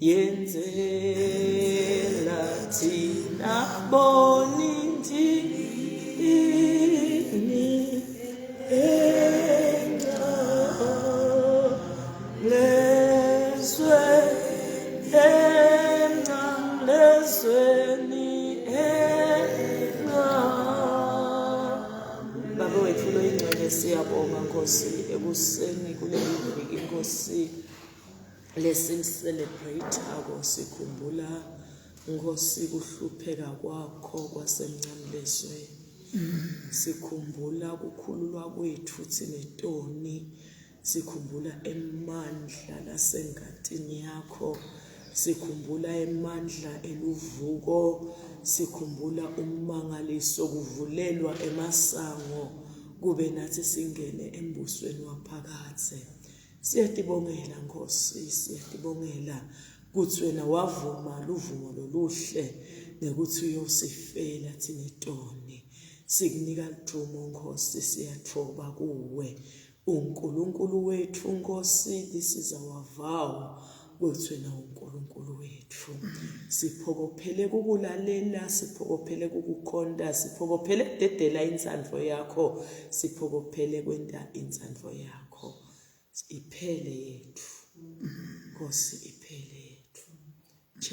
yenzela thina bonintini Baba wethu loyingcwele siyabonga Nkosi ekuseni kuleli viki Nkosi lesimcelebrate sikhumbula Nkosi kuhlupheka kwakho kwasemncamlezweni sikhumbula kukhululwa kwethu thinetoni sikhumbula emandla lasengatini yakho sikhumbula emandla eluvuko sikhumbula umangaliso kuvulelwa emasango kube nathi singene embusweni waphakathe siyatibongela Nkosi siyatibongela kuthi wena wavuma luvumo loluhle nekuthi uyosifela thinetoni sikunika dumo Nkosi siyathoba kuwe uNkulunkulu wethu Nkosi this is our vow kuthi wena uNkulunkulu wethu siphokophele ukulalela siphokophele ukukhonda siphokophele ukudedela insandvo yakho siphokophele kwenta insandvo yakho iphele yethu Nkosi iphele yethu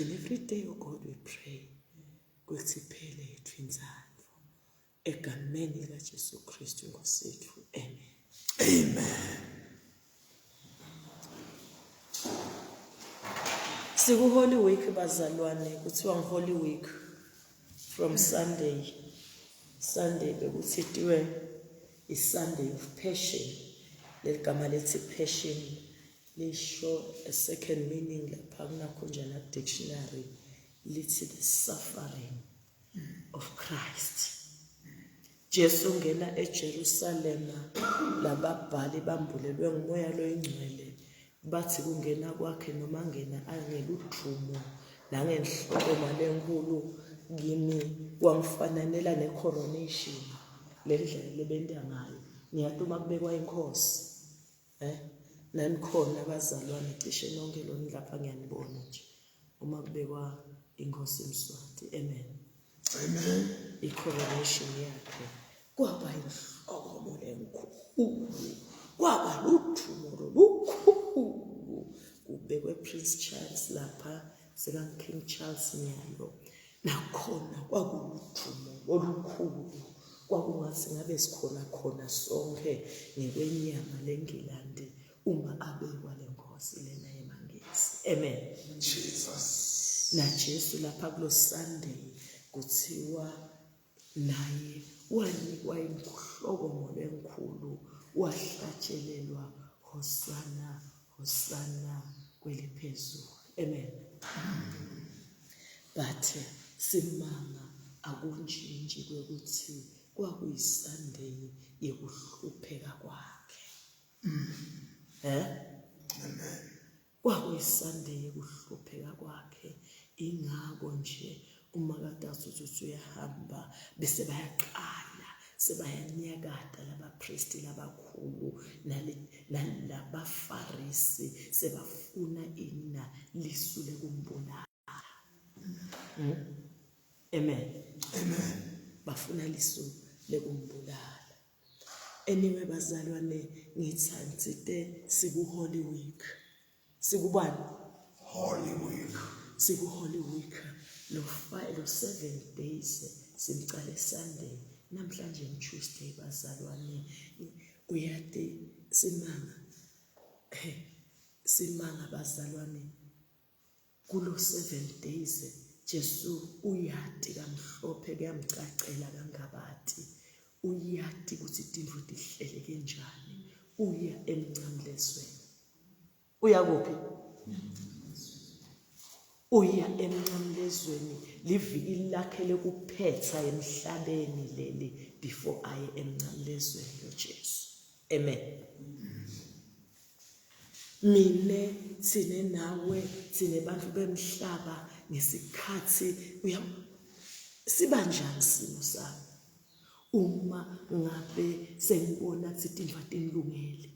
and every day oh God we pray kuthi iphele yethu insandvo egameni lika Jesu Kristu Nkosi yethu amen Siku Holy Week bazalwane kuthiwa Holy Week from Sunday bekuthiwe is Sunday of Passion legama lethi passion lisho a second meaning lapha kunakhonjana dictionary lithi the suffering of Christ Jesu ngena eJerusalem lababhali bambulelwe ngumoya loyingcwele bathi kungena kwakhe noma ngena angeludrumo langenhloko malenkulu kimi wamfananela necoronation lendlela lebenda ngayo ngiyatuma kubekwa inkosi nanikhona abazalwane cishe nonke lona lapha ngiyanibona nje uma kubekwa inkosi eMswati amen icoronation yakhe kwaba inhloko lenkulu kwaba ludrumo lukhulu kubekwe Prince Charles lapha sika King Charles Nyalo nakhona kwakuludrumo olukhulu kwakungathi ngabe sikhona khona sonke ngekwenyama leNgilandi uma abekwa lenkosi lena yemangisi amen Jesus na Jesu lapha kulo Sunday kuthiwa naye wanikwa inhloko lenkulu wahlatshelelwa hosana hosana kweliphezulu amen but simanga akuntshintshi kwekuthi kwakuyiSunday yekuhlupheka kwakhe amen kwakuyiSunday yekuhlupheka kwakhe ingako nje uma kaDasu uthi uyahamba bese bayaqala sebayanyakada labapriesti labakhulu nalabafarisi sebafuna ina lisule kumbulala amen bafuna lisule kumbulala anyway bazalwane ngithansite siku Holy Week sikubani Holy Week siku Holy Week lo 7 days simcale Sunday namhlanje Tuesday bazalwane uyade simanga bazalwane kulo 7 days Jesu uyadi kamhlophe kuyamcacela kangabati uyadi ukuthi intindvu tihlele kanjani uya emncamlezweni uya kuphi uya emncamlezweni liviki lakhe lekuphetha emhlabeni leli before aye emncamlezweni loJesu amen mine sine nawe sine bantu bemhlaba ngesikhathi sibanjani simo sami uma ngabe sengibona ukuthi intindvu atilungele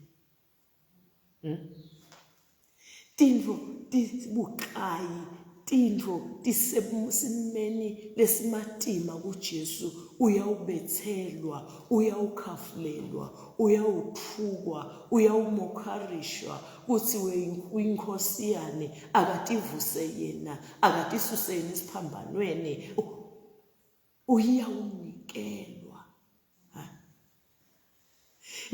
tintfo tibucayi, tintfo tisesimeni lesimatima kuJesu, uyawubethelwa, uyawukhafulelwa, uyawuthukwa, uyawumokharishwa, kuthi uyinkosi yani, akativuse yena, akatisuse yena esiphambanweni, uyawunikelwa.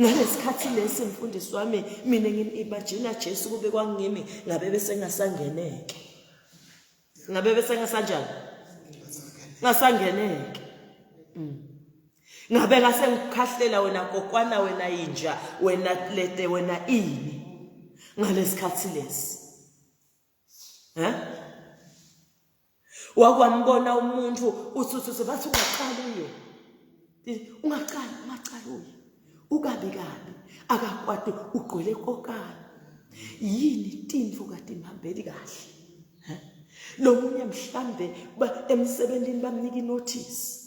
Ngalesikhathi lesi mfundisi wami, mina ngimagina Jesu kube kwangimi, ngabe bese ngasangeneke. Ngabe bese ngasanjani? Ngasangeneke. Ngabe ngase ngikhahlela wena kokwana, wena inja, wena lete, wena ini. Ngalesikhathi lesi. Wakwambona umuntu uthi bathi ungaqala uye. Ungaqala uye. Ukabi akakwati ugqwele kokana. Yini tintfo kade ngihambeli kahle? Lo munye mhlambe emsebenzini bamnika inotice.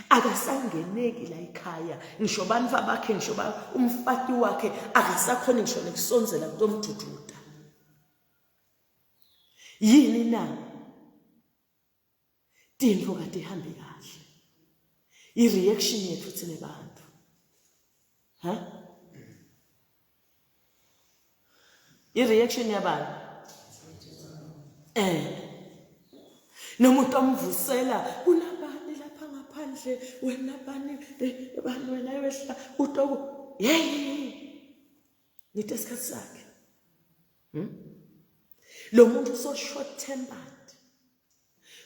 Akasangeneki la ekhaya. Ngisho bantu bakhe, ngisho umfati wakhe akasakhona ngisho nekusonzela kutomdududa. Yini na? Tintfo kade ihambe kahle. I-reaction yethu thina bantu. I-reaction yabani? Nomuntu omvusela, kunabani lapha ngaphandle, wena bani, bani wena wehla, uToku. Ngithi esikhathi sakhe. Lo muntu so short tempered.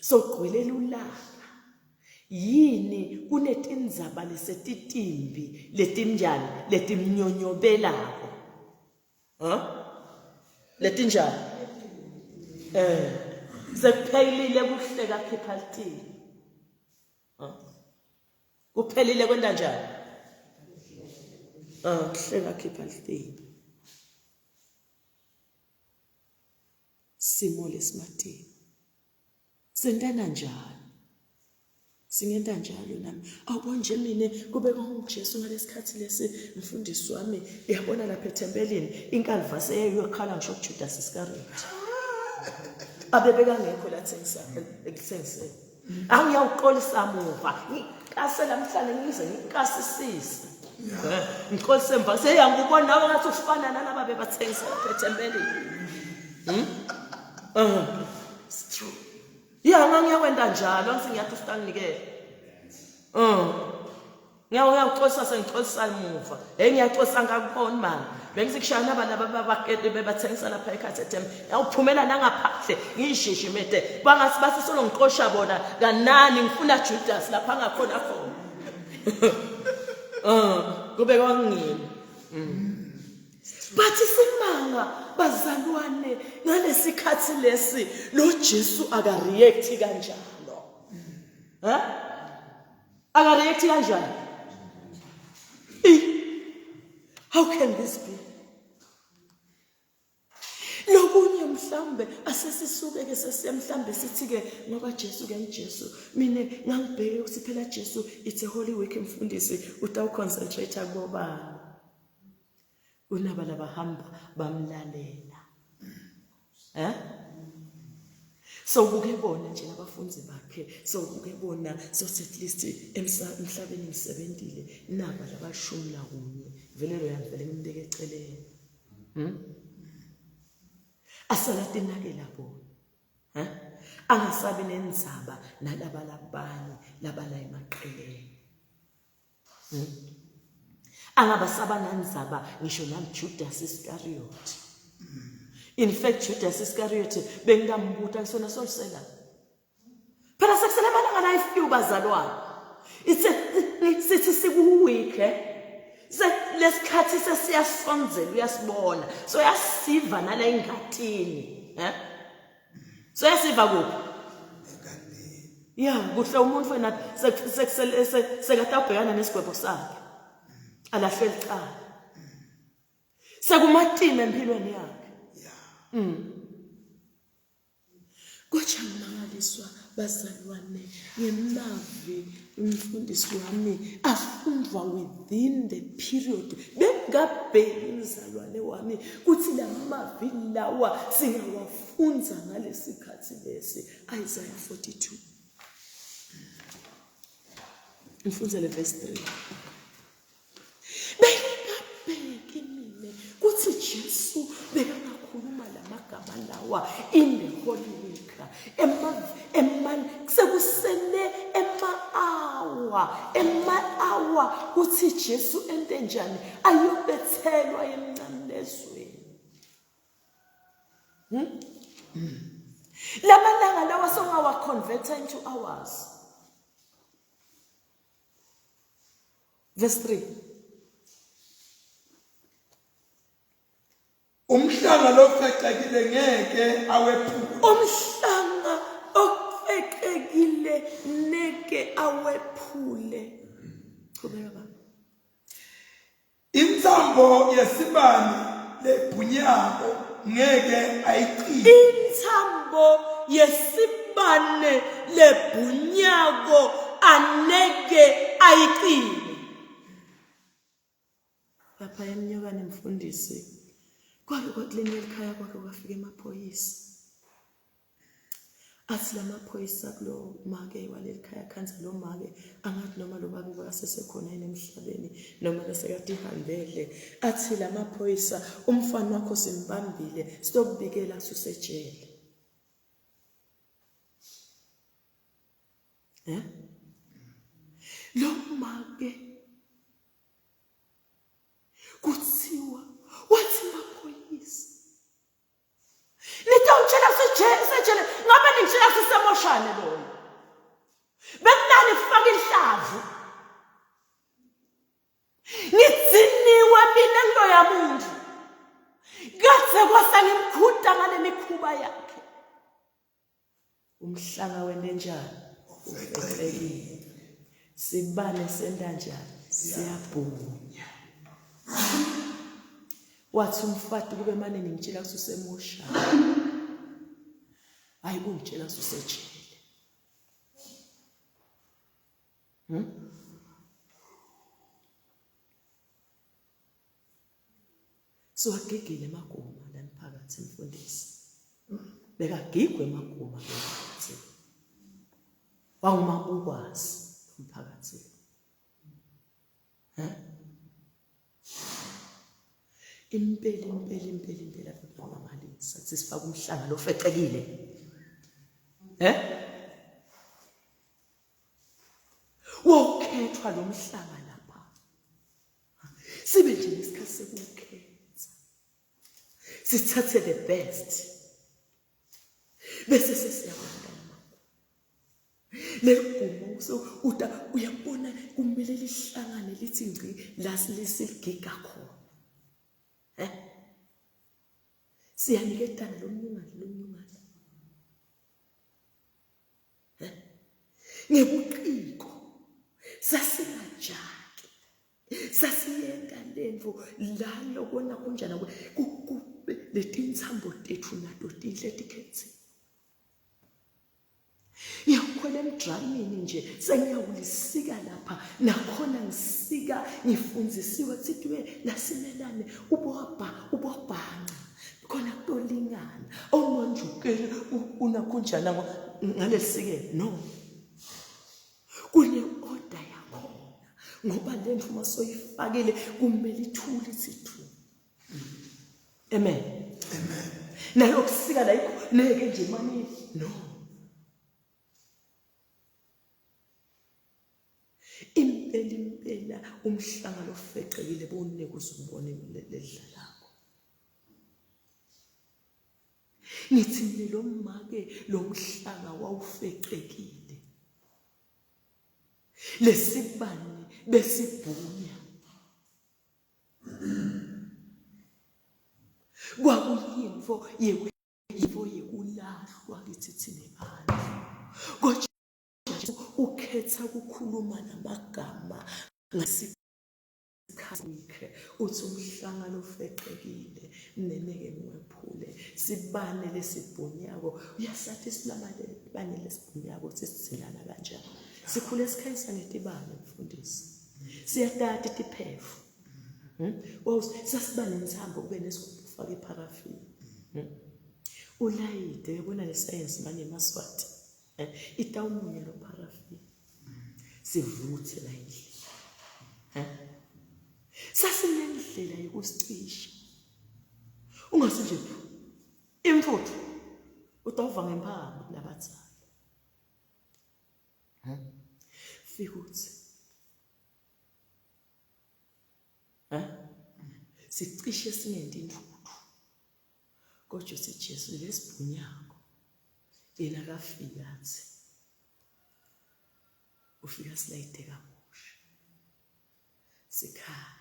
So gqwelela ulaka. Yini kunetindzaba lesetitimbi letinjani letimnyonyobelako? Letinjani? Sekuphelile kuhleka khipha litini. Kuphelile kwenda njani? Kuhleka khipha litini. Simo lesimatini. Sentana njani? Singenta njalo nami. Awubonje mina kube kwaNguJesu ngalesikhathi lesi mfundisi wami, uyabona lapha eThempelini inkalvasi eyayiyokhala ngisho kuJudas Iscariot. Abebekangekho la ekuthengiseni. Angiyawuqolisa muva. Ngikase lamhlanje ngize ngikasisise. Ngiqolise emva seyangubona nawe ngathi ufana nalaba bebathengisa lapha eThempelini. It's true. Ngiyakwenda njalo ngithi ngiyathi usitanginikele. Ngiyawuxolisa sengixolisa muva. Ngiyaxolisa ngakubona manje. Bengizikushaya naba bakede bebathengisa lapha eKhathethem. Awuphumela nangaphandle ngishishimete. Bangathi bathi solo ngiqosha bona kanani ngifuna Judas lapha ngakhona khona. Kube kwangimi. Bathi simanga bazalwane ngalesikhathi lesi lo Jesu akareact kanjalo. Akareact kanjani? How can this be? Lokunye mhlambe asesisuke ke sesemhlambe sithi ke ngoba Jesu ke ngiJesu mina ngangibheke ukuthi phela Jesu it's a holy week mfundisi utawu concentrate kuba unaba labahamba bamlalela. So ukubona nje abafunzi bakhe, so ukubona so at least emhlabeni ngisebentile naba labashumi la kunye vele lo yamvele ngimdeke eceleni. Asalati nakela bona. Angasabi nenzaba nalaba labanye labala emaqeleni. Angabasaba nanzaba ngisho nami Judas Iscariot. In fact Judas Iscariot bengambuta kusona solisela. Phela sekusela malanga la ifike bazalwane. Sithi sikuweek lesikhathi sesiyasonzela uyasibona. So yasiva nala engatini, So yasiva kuphi? Kuhle umuntu wena sekatawubhekana nesigwebo sakhe. Alahleli ekhaya. Sekumatima empilweni yakhe. Kuthi mangale Bafundiswa bazalwane ngemavi umfundisi wami afundwa within the period. Bengabheki umzalwane wami kuthi lamavi lawa singawafunza ngalesikhathi lesi. Isaiah 42. Mfunzele verse 3. Bengabheki mina kuthi Jesu bekangakhuluma lamagama lawa in the Holy Week. Sekusele ema-hour kuthi Jesu ente njani ayobethelwa emnqamlezweni. Lamalanga lawa songawa-converta into hours. Verse 3. Umhlanga lofecekile ngeke awephule. Umhlanga ofecekile ngeke awephule. Qhubeka baba. Intsambo yesibani lebhunyako ngeke ayiqine. Intsambo yesibane lebhunyako aneke ayiqine. Lapha emnyokane mfundisi. Kwake kwakulinywa ekhaya kwake kwafika amaphoyisa. Athi lamaphoyisa kulo make waleli khaya khanza lo make angathi noma lo baba bakasesekhona emhlabeni noma lesekade ihambele. Athi lamaphoyisa umfana wakho simbambile sitokubikela susejele. Lo make kuthiwa wathi maphoyisa nitawutshela sejele ngabe nitshela sisemoshane loyo bekunani kufaka inhlavu ngitsiniwe mina ngilo yamuntu kade kwasanimkhuda ngale mikhuba yakhe. Umhlanga wende njani ufecekile sibane senda njani siyabhunya. Wathi umfati kube manje ngimtshela kususemosha hayi ungitshela kususejele. So agigile emaguma la phakathi mfundisi. Bekagigwe emaguma phakathi. Wawuma ukwazi umphakathi. Impela abamalisa sisifaka umhlanga lofecekile. Wokhethwa lo mhlanga lapha. Sibe nje isikhathi sekukhetha. Sithathe the best. Bese sesiyabona. Leguma so uyabona kumele lihlangane lithi ngci la lesigiga khona. Siyaniketana lo mnyungane. Ngebuqiko sasingajaki. Sasiyenga lento la lokona kunjana kube letintsambo tethu nato tinhle tikhethe. Ngiyakhwela emdramini nje sengiyawulisika lapha nakhona ngisika ngifundzisiwe kuthiwe lasimelane ubobhanca khona kutolingana awumanjukele unakunjana ngalesike no kune order yakhona ngoba lento masoyifakile kumele ithule isithu. Amen. Nayo kusika la ikho neke nje manje no. Impela umhlanga lofecekile boneke uzubone ledla lakho. Nithi lo make lo mhlanga wawufecekile. Lesibani besibhunya. Kwakuyimvo yekulahlwa kithi thine bantu. Ukhetha kukhuluma namagama sikhazikhe uthi umhlangano ufeqekile neneke mwephule sibane lesibhunyako uyasathi silamalele ibane lesibhunyako sisithinana kanjani sikhule esikhayisa ngetibane mfundisi siyatata itiphefu sasibane nithambo kube nesigubhu ufake iparafini ulayide uyabona lesayensi manje emaswati itawumunye lo parafini sivuthe la endlini sasinendlela yokusicisha ungase nje imfutho utawuva ngemphambo labazali fika uthi sicishe singendi intuthu kodwa sithi Jesu lesibhunyako yena kafika athi ufika silayite kabusha sikhaya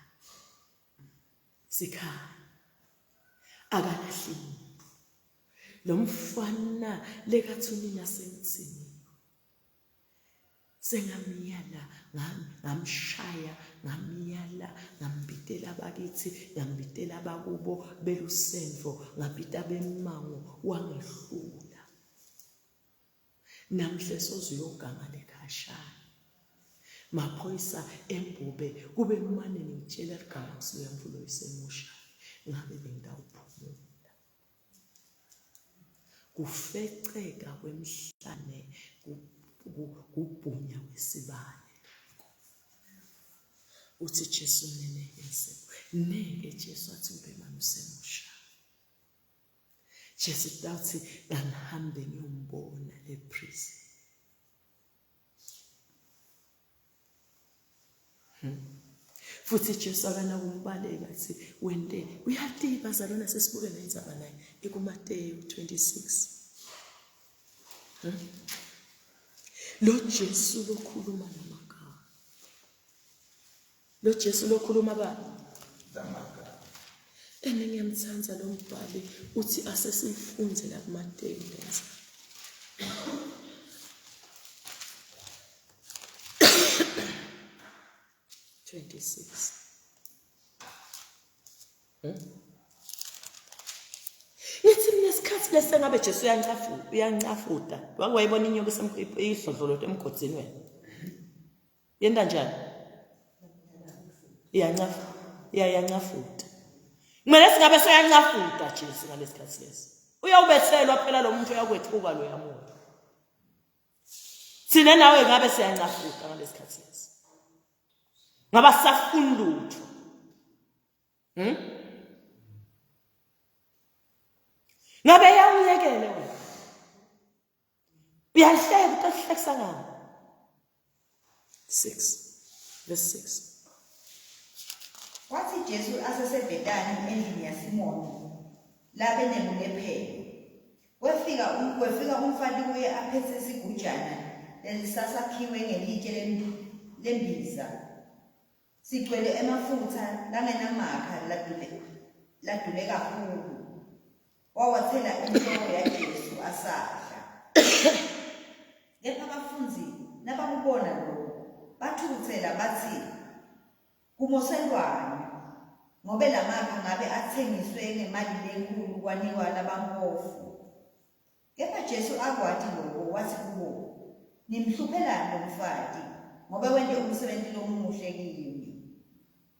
akalahli lo mfana lekathuni nasensini sengamiyala ngamshaya ngamiyala ngambitela abakithi ngambitela abakubo belusenvo ngabita bemango wangehlula namhle sozuyoganga lekhashana maphoyisa embube kube mane ngitshela igama kusiyamvulo isemusha ngabe bengawuphumula kufeceka kwemhlane kubhunya wesibane uthi Jesu neke Jesu athi ube manje usemusha Jesu dathi ngihambe ngiyombona eprison futhi Jesu akana kumbaleka athi wende uyati bazalwana sesibuke nenzaba naye ekuMateyu 26 lo Jesu lokhuluma namagama lo Jesu lokhuluma Zamagama ngiyamthanza lo mbhali uthi asesifunze la kuMateyu lenza Nithi nesikhathi lesengabe Jesu uyancafuda wayibona inyoka ihlodlolo emgodini wena yenda njani iyancafuda kumele singabe seyancafuda Jesu ngalesikhathi lesi uyawubethelwa phela lo muntu uyakwethuka lo yamuntu sine nawe ngabe seyancafuda ngalesikhathi lesi ngaba safunda utho ngabe yawuyekele wena uyahleka utahlekisa ngani 6 verse 6 Wathi Jesu asesebhetani endlini yaSimoni la benebulephele wefika umfati kuye aphethe isigujana lesasakhiwe ngelitshe lembiza sigcwele emafutha langenamakha ladule kakhulu wawathela inhloko yaJesu asadla kepha abafundi nabakubona lokho bathukuthela bathi kumoselwane ngobe lamakha ngabe athengiswe ngemali enkulu kwanikwa labampofu kepha Jesu akwathi lokho wathi kubo nimhluphelani lomfati ngoba wende umsebenzi lomuhle kimi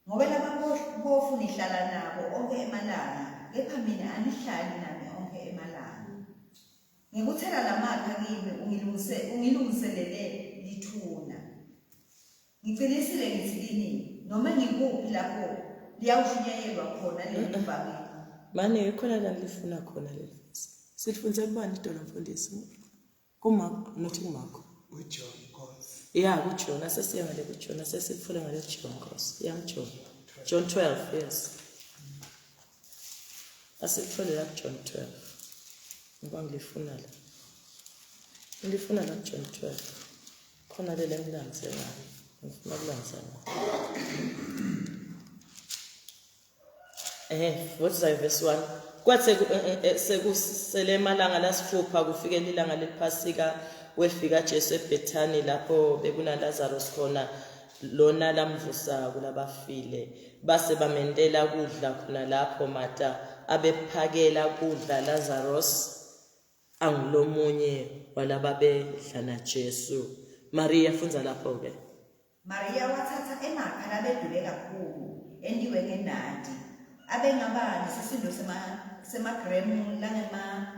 ngoba labampofu nihlala nabo onke emalanga kepha mina anihlali nami onke emalanga ngikuthela lamakha kimi ungilungiselele lithuna ngiqinisile ngithi kini noma ngikuphi lapho liyawushunyayelwa khona leli vangeli manje ikhona la ngilifuna khona leli sifunze kubani idolo mfundisi kuMark not kuMark uJohn Nkosi yeah uJohn asesiya ngale kuJohn asesifuna ngale John Nkosi John 12 yes asifuna la John 12 ngoba ngilifuna la John 12 khona lele ngilangisela ngifuna ukulangisela what is verse 1 kwathi sekusele emalanga lasifupha kufikela ilanga leliphasika wefika Jesu eBethani lapho bekuna Lazarus khona lona lamvusa kulabafile base bamentela kudla khona lapho Martha abephakela kudla Lazarus angulomunye walababedla na Jesu. Maria funza lapho ke. Maria wathatha emakha labedlule kakhulu endiwe ngenadi abengaba nesisindo semagremu langema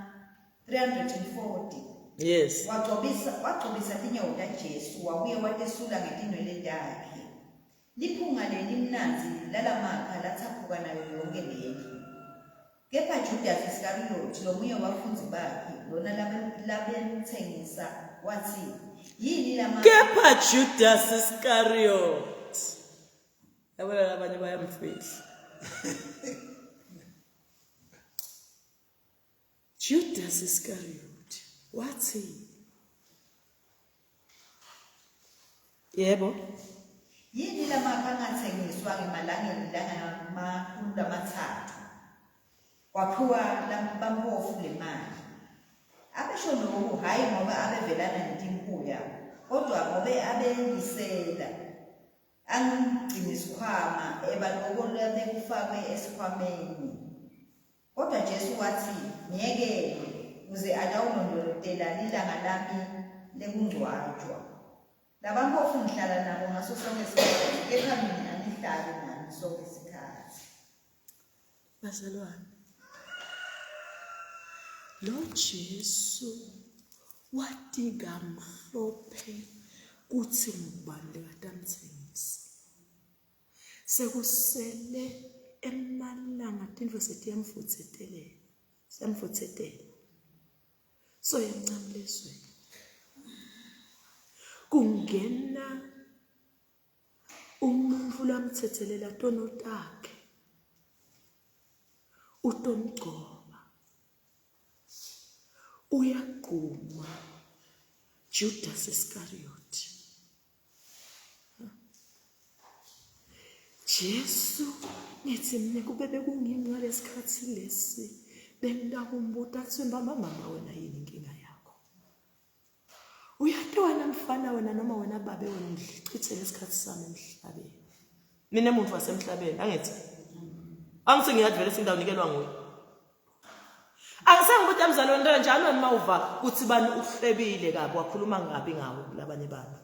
340. Yes. Wagcobisa tinyawo kaJesu wabuye watesula ngetinwele takhe. Liphunga lelimnanzi lalamakha lathaphuka nayo yonke lendlu. Kepha Judas Iscariot lomunye wabafundzi bakhe lona labemthengisa wathi yini lama. Kepha Judas Iscariot. Yabona labanye bayamfihla. Judas Iscariot. Wathi? Yebo. Yini lamakha angathengiswa ngemalangeni langamakhulu amathathu. Kwaphuwa bampofu le mali. Abesho lokhu hayi ngoba abevelana netimpuya kodwa ngoba abelisela angigcina isikhwama ebalokole bekufakwe esikhwameni. Kodwa Jesu wathi ngiyekele uze atawulondolotela lilanga lami lekungcwatshwa. Labampofu ngihlala nabo ngaso sonke isikhathi kepha mina angihlali nami sonke isikhathi. Bazalwane, lo Jesu wathi kamhlophe kuthi ngubani katamthengisi. Sekusele emalanga tindlu setiyamfutsetela. Siyamfutsetela. So yemncamlezweni. Kungena umuntu lamthethelela tono takhe. Utomgcoba. Uyagquma Judas Iscariot. Jesu ngithi mina kube bekunginqa lesikhathi lesi bengilakumbuta athi mama wena yini inkinga yakho? Uyatwana mfana wena noma wena babe wena ngichithe lesikhathi sami emhlabeni. Mina umuntu wasemhlabeni angithi angithi ngiyadvela singidawunikelwa nguye. Angisangi ukuthi amzalwane ntana njalo noma uva kuthi bani uhlebile kabi wakhuluma ngabi ngawo labanye bantu.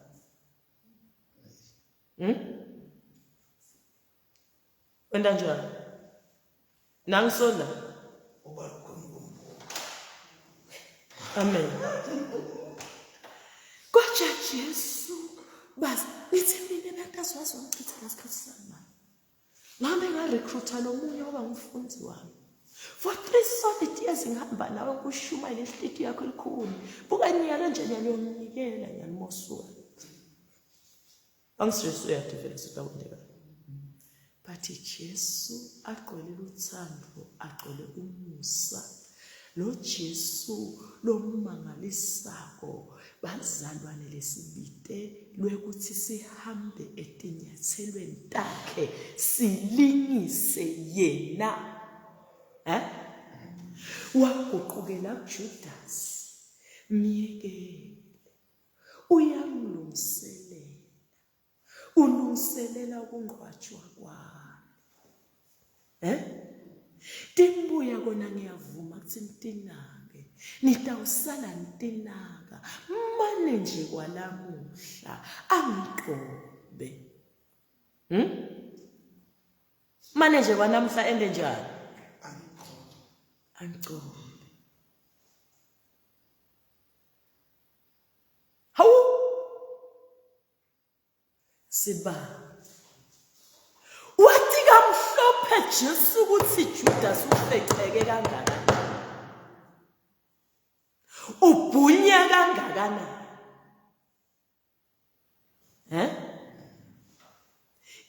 Wenda njalo. Nangisola. Amen. Kodwa Jesu basi nithi mina nakazwazi wangichitha lesikhathi sami. Nami ngarecruiter nomunye oba umfundi wami. For 3 solid years ngihamba nawe kushuma lenhliziyo yakho elikhulu. Buka niyalo nje niyalomnikela niyamosula. Angisizwe uyadivela sitawundeka. But Jesu aqolela uthando, aqole umusa. Lo Jesu lomangalisako bazalwane lesibite lwekuthi sihambe etinyathelweni takhe silingise yena. Waguqukela Judas myekele uyamlungiselela ulungiselela ukungqwatshwa kwami. Timbuya kona ngiyavuma kuthi ntinake nitawusala ntinaka mane nje kwalamuhla angiqobe. Mane nje kwanamhla ende njani? Angiqobe. Hawu siba wathi kamhlophe Jesu ukuthi Judas ufeceke kangakanani, ubhunya kangakanani.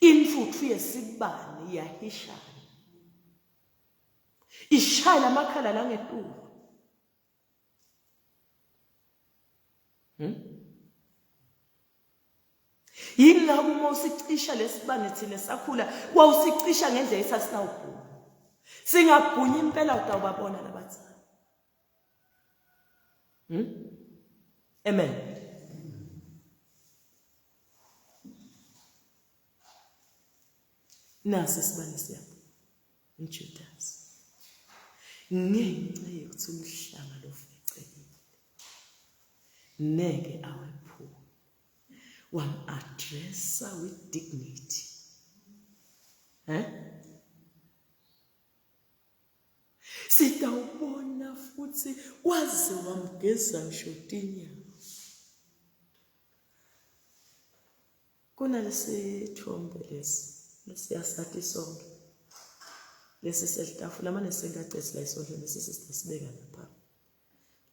Imfuthu yesibani yahishana ishaya amakhala la ngetulu. Yingakho uma usicisha lesibane thina sakhula wawusicisha ngendlela esasinawubhuna. Singabhunya impela utawubabona labathana. Amen. nasi isibane siyapho uJudas ngenxa yokuthi umhlanga lofecekile neke awephula wam-addressa with dignity. Sitawubona futhi waze wamgeza ngisho. Kunalesithombe lesiyasati sonke lesi selitafula manje sengagcesi la isondlo lesi sisibeka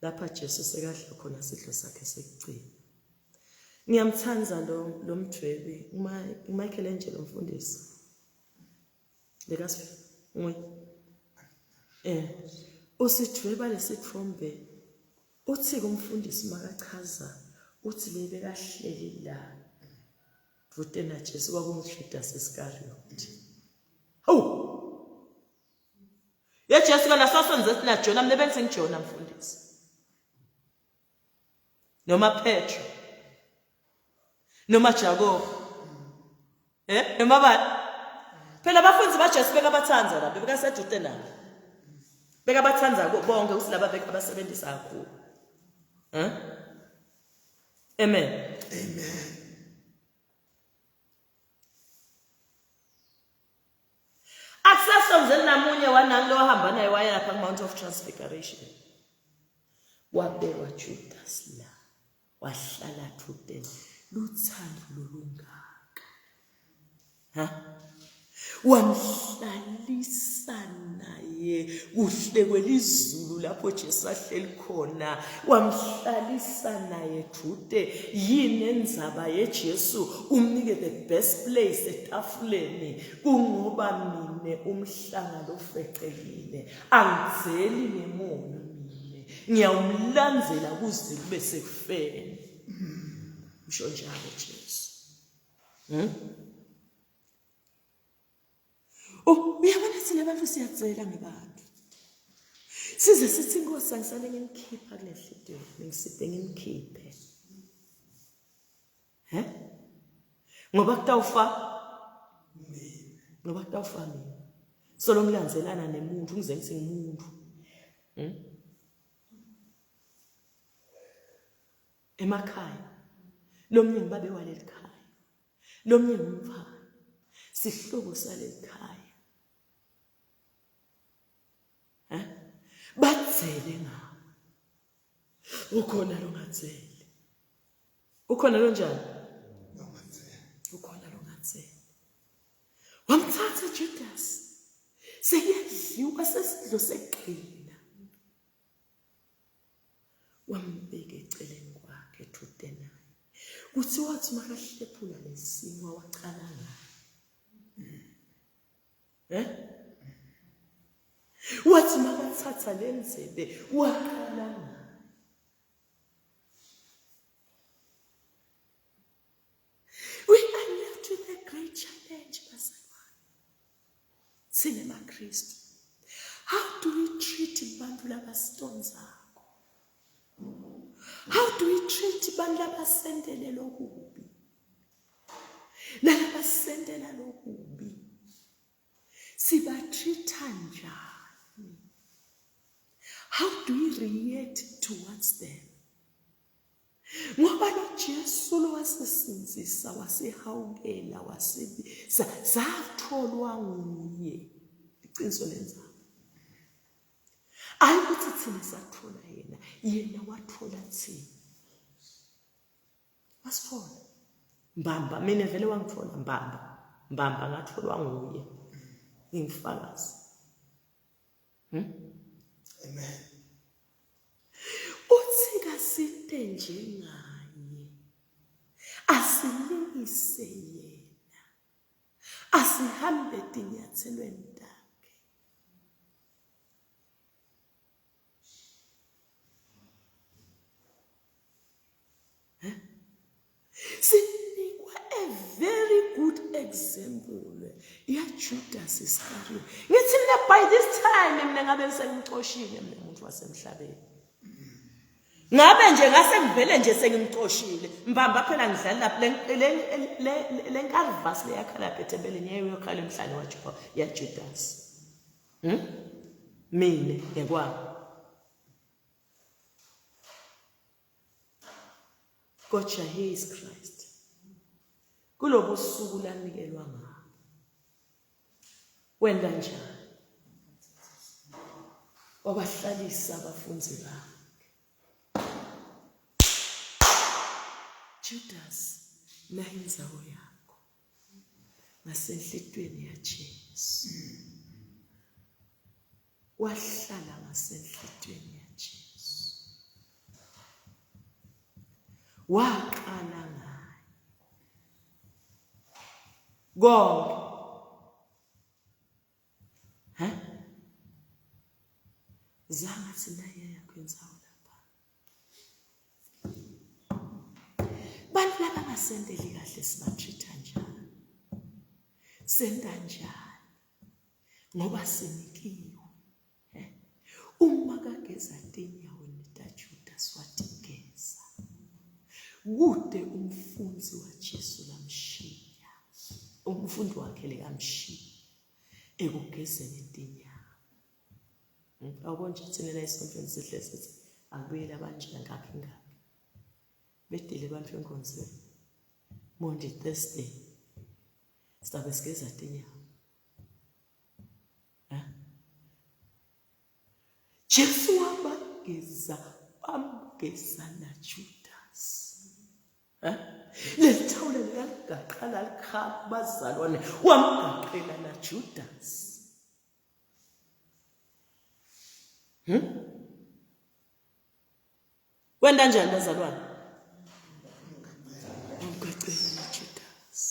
lapha Jesu sekadla khona isidlo sakhe sekucina. Ngiyamthanda lo mdwebi uMichelangelo umfundisi lekasi usidweba lesithombe uthi kumfundisi makachaza uthi lebekahleli la Vutena Jesu kwakunguJudas Iscariot. Ya Jesu kana sasonze sina Jona mne bengijona mfundisi. Noma Petro. Noma Jacob. Noma bani? Phela abafundi baJesu bekabathanza lapha bekasedutena. Bekabathanza bonke usilaba bekabasebenzisa kakhulu. Amen. Amen. Akusasonzeli namunye wanalo wahamba naye waya lapha Mount of Transfiguration. Wabekwa Judas la. Wahlala thuteni luthando lolungaka. Wamhlalisa naye kuhle kwelizulu lapho Jesu ahleli khona. Wamhlalisa naye thute yini enzaba yeJesu umnike the best place etafuleni kungoba mine umhlanga lofecekile angizeli ngemoya mine ngiyawumlandzela kuze kube sekufeni. Usho njalo Jesu. Uyabona thina abantu siyacela ngebantu. Size sithi Nkosi angisale ngimkhipha kule nhliziyo ngisiphe ngimkhiphe. Ngoba kutawufa mina. Solo ngilandzelana nemuntu ngize ngithi ngimuntu. Emakhaya lomnye ngibabe waleli khaya. Lomnye ngumfana. Sihlobo saleli khaya. Batsele ngawo. Ukhona lo ngatsele. Ukhona lo njani? Ukhona lo ngatsele. Wamthatha Judas. Sekuyadliwa sesidlo seqina. Wambeka eceleni kwakhe thutena. Kuthi wathi makahlephula lesimo wacala ngayo. Wathi makathatha lenzebe waqala ngayo. We are left with a great challenge, bazalwane. Sine Kristu. How do we treat bantu labasitonzako? How do we treat bantu labasendele lokubi? Nalabasendela lokubi. Sibatreata njani? How do we react towards them? Ngoba lo Jesu lo wasisinzisa wasihawukela wasibisa satholwa nguye. Iqiniso lenzaba. Ayikuthi thina sathola yena wathola thina. Wasithola. Mbamba mina vele wangithola mbamba ngatholwa nguye. Ingifakazi. Amen. Uthi kasite njengaye. Asilingise yena. Asihambe tinyathelweni takhe. Sinikwa a very good example ya Judas Iscariot. Ngithi mina by this time mina ngabe sengixoshile mina umuntu wasemhlabeni. Ngabe nje ngase ngivele nje sengimxoshile mbamba phela ngidlala lapha le nkarvas leyakhala phethebeleni yayiyokhala emhlane waJuda yaJudas. Mina ngekwami. Kodwa he is Christ. Kulobo suku lanikelwa ngalo. Wenda njani? Wabahlalisa abafunzi bakhe. Judas, la indzawo yakho. Ngasenhlitweni yaJesu. Wahlala ngasenhlitweni yaJesu. Waqala ngaye. Konke. Zanga sinaye yakwenzawo lapha. Bantu laba basendeli kahle sibatreata njani? Senda njani? Ngoba sinikiwe. Uma kageza tinyaweni taJudas watigeza. Kude umfunzi waJesu lamshiya. Umfundi wakhe lekamshiya ekugezeni tinyawo. Awubona thina la isonto sihle sithi akubuyela abanje ngakho ingakho. Bedile abantu enkonzweni. Monday, Thursday. Sizabe sigeza tinyawo. Jesu bamgeza na Judas. Lethawula liyagaqala likhaba bazalwane wamgaqela na Judas. Wenda njani bazalwane? Wamgaqela na Judas.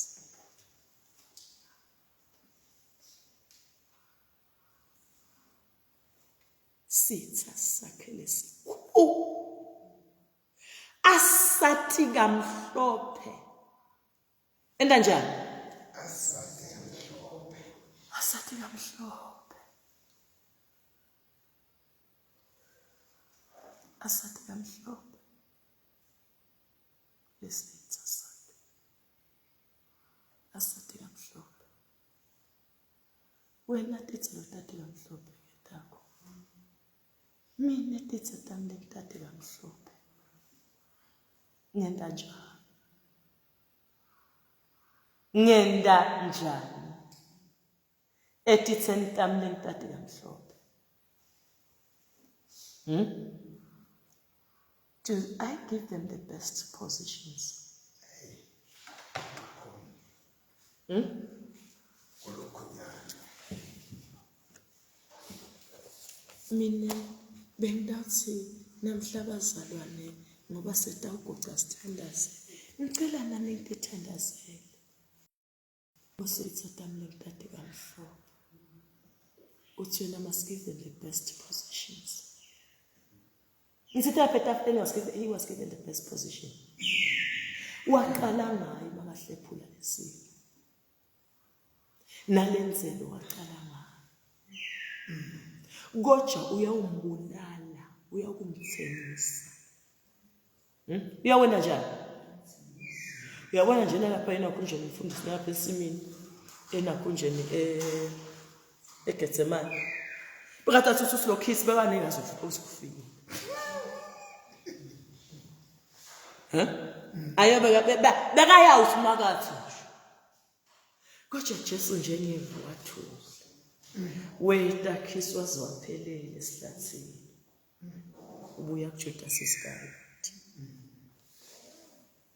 Sitha sakhe lesikhulu. Asathi kamhlophe. Enda njani? Asathi kamhlophe. Asathi kamhlophe. Lesitha sakhe. Asathi kamhlophe. Wena tithi lo tati kamhlophe ngetako. Mina tithi tamle tati kamhlophe. Ngenda njani? Ngenda njani? Etithi ntamle tati kamhlophe. Do I give them the best positions? Mina bengathi namhla bazalwane ngoba setawuguca sithandaze. Ngicela nami ngithandazele. Usithi tamle tati kamhlophe. Uthi yena must give them the best positions. He was given the best position. Waqala ngaye makahlephula lesimo. Nalenzelo waqala ngaye. Kodwa uyawumbulala, uyakumthengisa. Uyawena njani? Uyabona nje lapha enakunjeni umfundisi lapha esimini enakunjeni eGetsemane. Bekathatha uSlokhisi bekanike azofika. Bekayawuthi makathi. Kodwa Jesu nje ngevu wathula. Weta Khisi wazwaphelele esihlathini. Ubuya kuJudas Iscariot.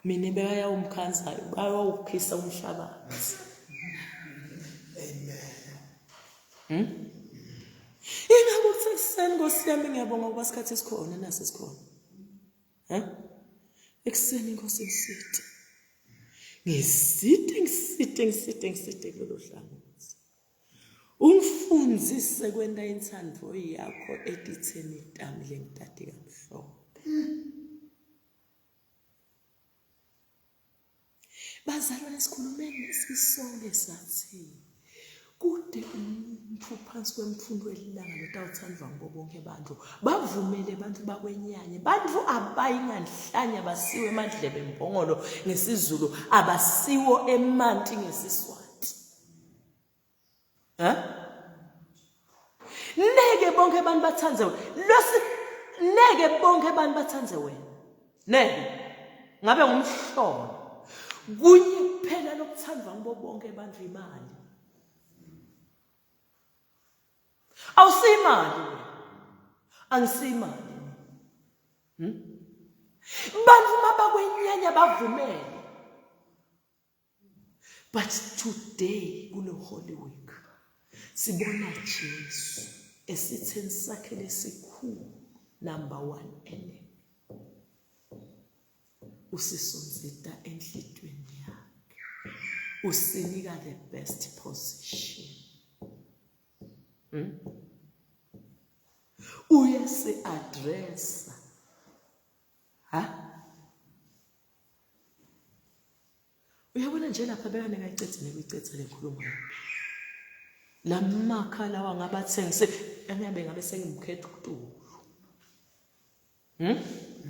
Mina bekayawumkhanzayo, bayawukhisa umhlabathi. Amen. Ingabe kuseni Nkosi yami ngiyabonga ngoba isikhathi esikhona nasi esikhona. Ekuseni Nkosi ngisithi. Ngisite kulolu hlangothi. Umfundzise kwenta intsandvo yakho etitseni tamle ngitati kamhlophe. Bazalwane sikhulumeni isisonke sathi kude phansi kwemfundo elilanga lotawuthandwa ngibo bonke abantu bavumele abantu bakwenyanye bantu abayinganhlanya basiwe emadlebe mbongolo ngesizulu abasiwo emanti ngesiswati neke bonke abantu bathandze wena neke bonke abantu bathandze wena neke ngabe ngumhlobo kunye kuphela lokuthandwa ngibo bonke abantu imali awusimali angisimali bantu mabakwenyanya bavumele but today kulo Holy Week sibona Jesu esitheni sakhe lesikhulu number 1 enemy usisonzita enhlitweni yakhe usinika the best position uyase addressa uyabona nje lapha bekane ngayicethe nekuyicethe lenkulumo lamakhala wangabathengise engabe ngabe sengimkhetha uTulu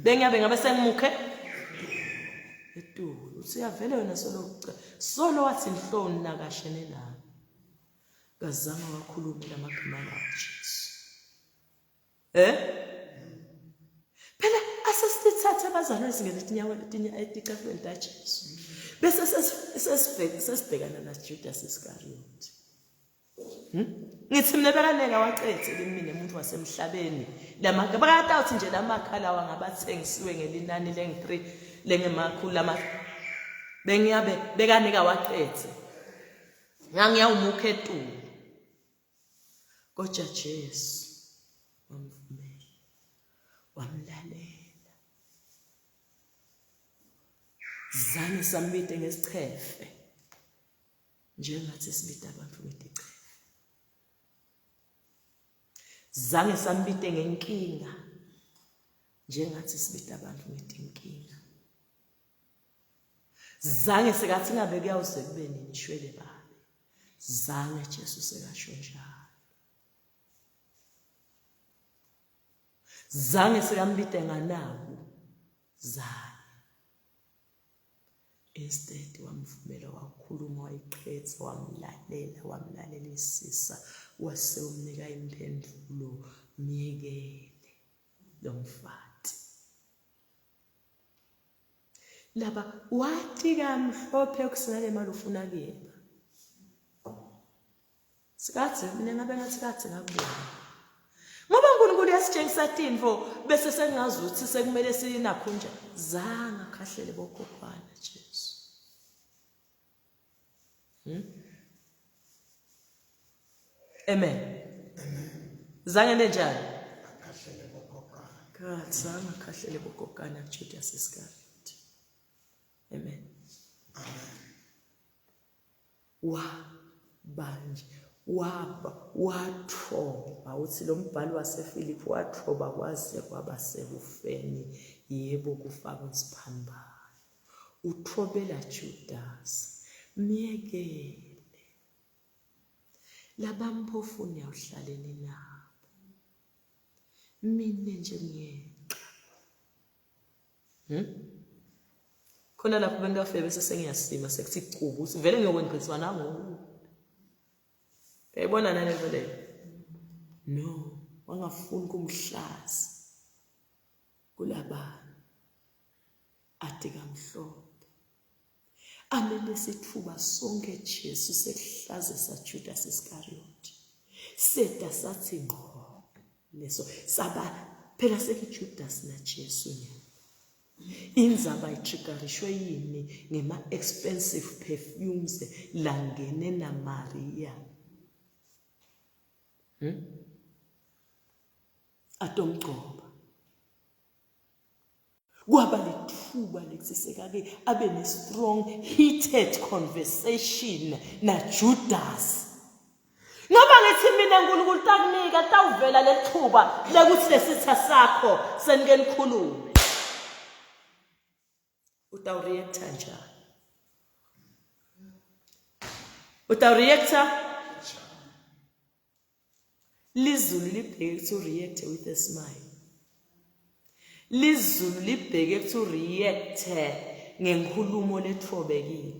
bengabe ngabe sengimukhe eTulu usiyavele wena solo wathi inhloni nakashene nami kazama wakhuluma lamagama kaJesu phela asesithatha abazalwane singene tinyawo etikafeni kaJesu bese sesibhekana naJudas Iscariot ngithi mina bekaneka wacethe kimi umuntu wasemhlabeni lamagama bakatawuthi nje lamakhala wangabathengisiwe ngelinani leng3 lengemakhulu bengiyabe bekaneka wacethe ngangiyawumukhe eTulu kodwa Jesu wamvumela wamlalela zange sambite ngesichefe njengathi sibita abantu ngetichefe zange sambite ngenkinga njengathi sibita abantu ngetinkinga zange sekathi ngabe kuyawuze kube nishwele babe zange Jesu sekasho njalo zange sekambite nganaku zange instead wamvumela wakhuluma wayiqhetha wamlalelisisa wase umnika impendulo myekele lo mfati laba wathi kamhlophe kusinale imali ufuna kuyena sikathi mina ngabe ngathi kathi ngakubona ngoba uNkulunkulu yasitshengisa tinfo bese sengazi ukuthi sekumele sinakho nje zanga khahlele bokhophana Jesu amen zange nenjani akhahlele bokhophana God zanga khahlele bokhophana Judas Iscariot amen banje wathoba uthi lo mbhalo waseFilipi wathoba kwaze kwaba sekufeni yebo kufaka isiphambano uthobela Judas myekele labampofuni awuhlaleni nabo mina nje ngiyeqa khona lapho bengafebe bese sengiyasima sekuthi cubu uthi vele ngiyokwenqiswa nangoku uyayibona nale nto leyo no wangafuni kumhlaza kulabana ade kamhlophe amele sithuba sonke Jesu sekuhlaze sa Judas Iscariot seda sathi ngqo leso saba phela sekuJudas na Jesu inzaba itrigarishwe yini ngema expensive perfumes langene na Maria atomgcoba kwaba lithuba lekusiseka ke abe ne strong heated conversation na Judas ngoba ngithi mina uNkulunkulu takunika tawuvela lethuba lekuthi lesitha sakho senike nikhulume utawreacta njani utawreacta Lizulu libheke to react with a smile. Lizulu libheke to react ngenkhulumo lethobekile.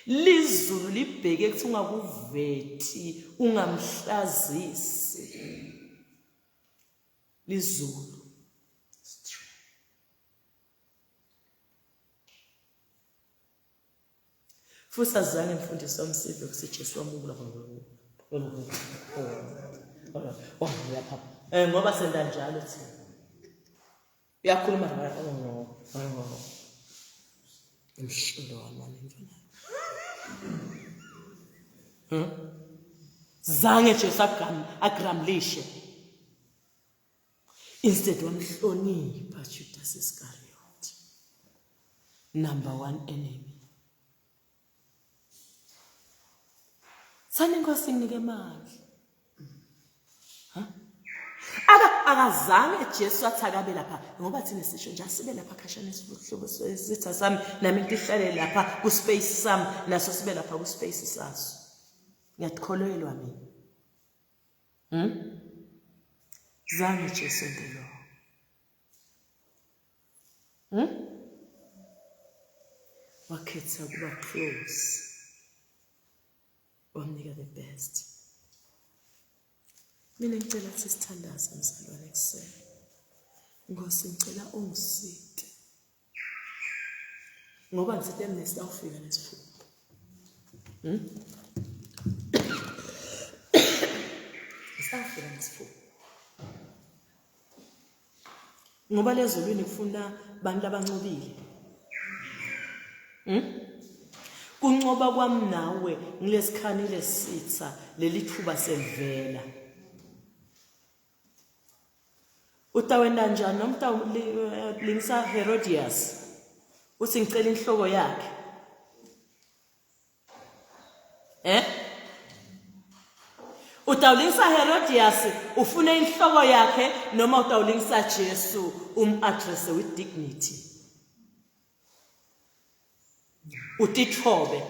Lizulu libheke kuthi ungakuvethi ungamhlazisi. Lizulu futhi azange mfundisi wamsive ukuthi Jesu wamukula ngoba senda njalo thina uyakhuluma umshilo wamani mfana zange Jesu agramlishe instead wamhlonipha Judas Iscariot, number 1 enemy. Sani Nkosi nginike manje. Akazange Jesu athakabe lapha ngoba thina sisho nje asibe lapha khashana isihlobo sitha sami nami ngihlale lapha ku space sami naso sibe lapha ku space saso. Ngiyakholelwa mina. Zange Jesu ndelo. Wakhetha kuba close. Wamnika the best. Mina ngicela ukuthi sithandaze mzalwane kuseni. Nkosi ngicela ungisike. Ngoba ngithi emnesi awufika nesifuba. Isafika nesifuba. Ngoba lezolweni kufuna abantu abancobile. Kuncoba kwami nawe ngilesikhanile sitha lelithuba sevela. Utawenda njani nomta lingisa Herodias uthi ngicela inhloko yakhe. Utawulingisa Herodias ufune inhloko yakhe noma utawulingisa Jesu address with dignity. Utithobe.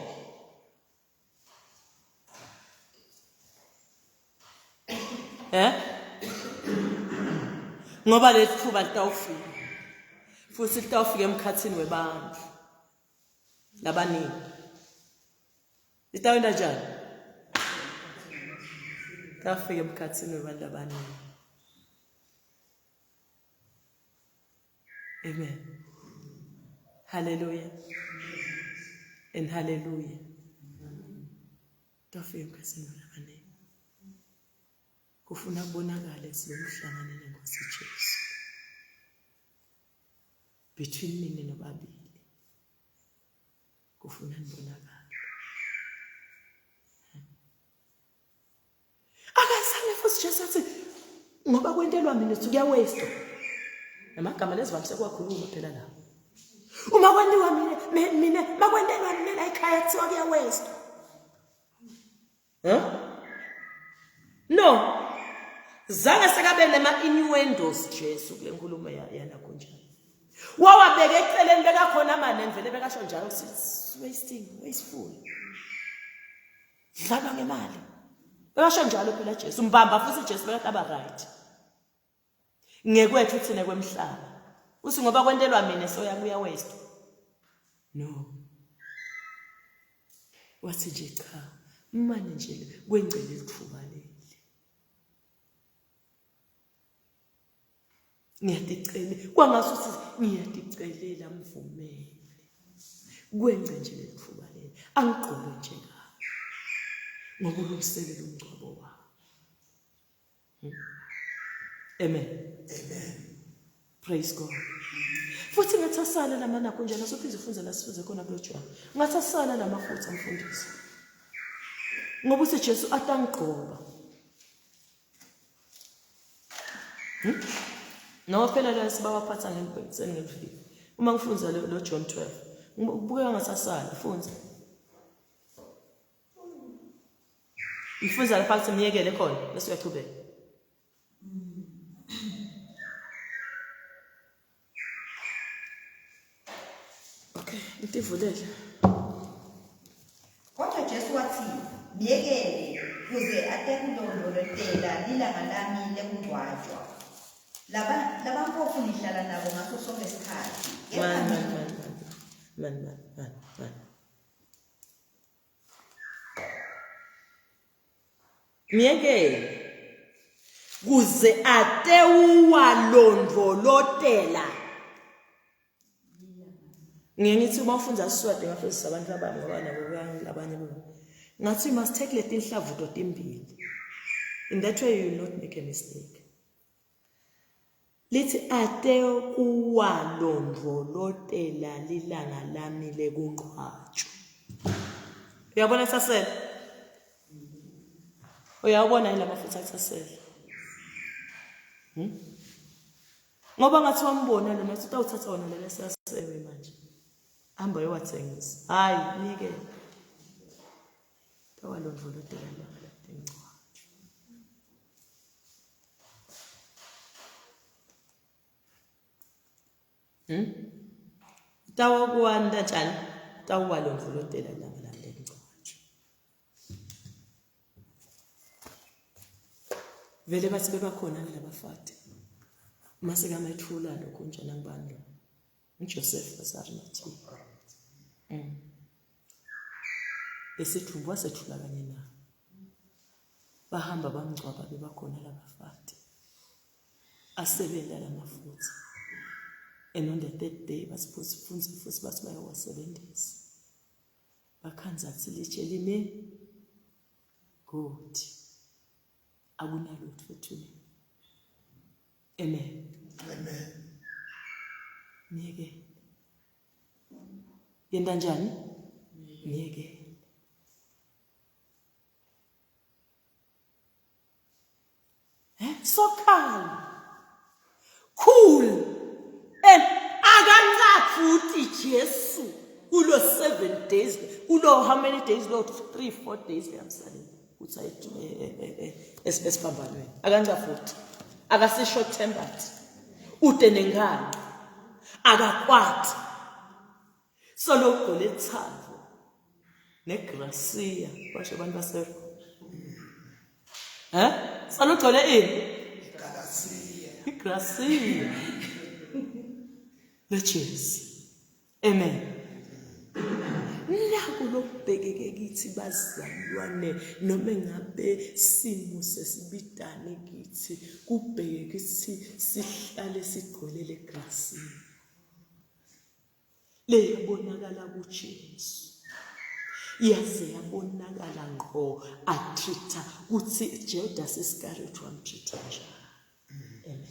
Ngoba lethuba litawufika. Futhi litawufika emkhathini webantu. Labaningi. Litawenda njani? Litawufika emkhathini webantu labaningi. Amen. Hallelujah. And hallelujah. Litawufika emkhathini labaningi. Kufuna kubonakale silokuhlangana nenkosi Jesu between mina nobabili kufuna nibonakale akazange futhi Jesu athi ngoba kwentelwa mina kuya waste amagama lezivamise kwakhuluma phela la uma kwendiwa mina makwentelwa mina la ekhaya kuthiwa kuya waste no. Zange sekabe nema innuendos Jesu kule nkulumo yana kunjani. Wawabeke eceleni beka khona amane mvele bekasho njalo wasteful. Dlala ngemali. Bekasho njalo phela Jesu mbamba futhi Jesu bekataba right. Ngekwethu thina kwemhlaba. Uthi ngoba kwentelwa mina so yakuya waste. No. Wathi nje cha. Manje nje kwengcele ithuba le. Ngiyadicela kwangasuthi ngiyadicelela mvumele kwenze nje lethuba leli angigqoke nje ngayo ngoba ulungiselela umngcwabo wakho. Amen. Praise God. Futhi ngathasana lamana kunjalo sophinde ufunze la sifuze khona kulojwana ngathasana lamafutha mfundisi ngoba uthi Jesu atangigqoka. No phela la sibawaphatha ngempela ngefika. Uma ngifunza lo John 12, ngibukeka ngasasala funza. Ngifunza lapha ukuthi ngiyekele khona bese uyaqhubeka. Okay, ngivulele. Kodwa Jesu wathi, "Miyekele kuze ate kulondolotela lilanga lami lekungcwatshwa. Laba mpofu nihlala nabo ngaso sonke isikhathi. Man. Ngiyeke kuze ate uwalondolotela. Ngithi uma ufunda isiswati ngafundisa abantu abami ngoba nabo abanye bo. Ngathi you must take letinhlavu totimbili. In that way you will not make a mistake. Lithi ate uwalondolotela lilanga lami lekungcwatshwa. Uyabona sasela? Uyabona yini lamafutha akusasela? Ngoba ngathi wambona lo nathi utawuthatha wona lelo sasewe manje. Hamba uyowathengisa. Hayi nike. Tawalondolotela lilanga lekungcwatshwa. Tawa kuwanda njani? Tawalondolotela lilanga lekungcwatshwa. Vele bathi bebakhona labafati. Mase kamethula lokho njana ngibani lo? uJoseph Wasarimathi. Esithumbu wasethula kanye na. Bahamba bamgcwaba bebakhona labafati. Asebenzela lamafutha. And on the third day basifunza futhi bathi bayawasebenzisa. Bakhanza athi litshe lime good. Akunalutho fethule. Amen. Niyeke. Yenda njani? Niyeke. So calm. Cool. And akangafuthi Jesu kulo 7 days. Kulo how many days? Lord 3-4 days emsaleni. Uthi esiphambanweni. Akangafuthi. Akase short tempered. Ude nengane. Akakwati. Solo ugqole thando. Negracia. Basho abantu basero. Solo ugqole ini? Igracia. Lecheers. Amen. Nakho lokubhekeke kithi bazalwane noma ngabe simo sesibidane kithi kubheke kithi sihlale sigqolele egrasini le yabonakala kuJesu yaze yabonakala ngqo atrita kuthi Judas Iscariot wamtrita njani. Amen.